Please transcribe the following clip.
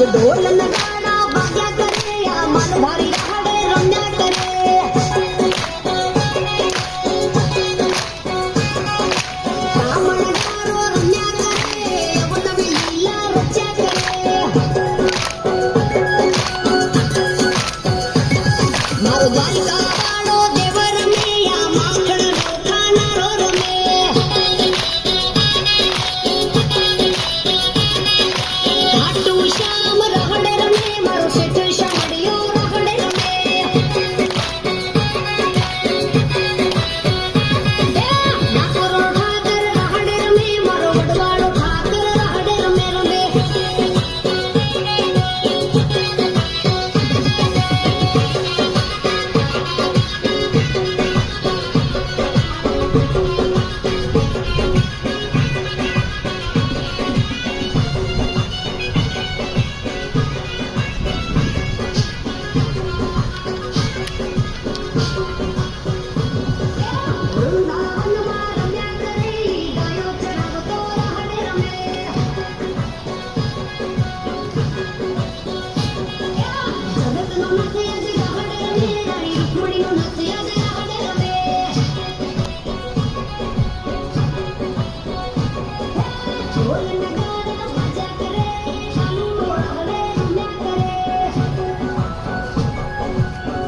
ઢોલ નગાડા વાગ્યા કરે આ માલધારી રાહડે રમ્યા કરે બ્રાહ્મણગારો રમ્યા કરે નવી લીલા રચ્યા કરે મારો દ્વારિકા વાળો દેવ રમે આ માખણ ખાનારો રમે ઘાટુ શ્યામ રાહડે રમે મારો શેઠ શામળિયો રાહડે રમે ડાકોરો ઠાકર રાહડે રમે મારો વડવાળો ઠાકર રાહડે રમે રમે વૃંદાવન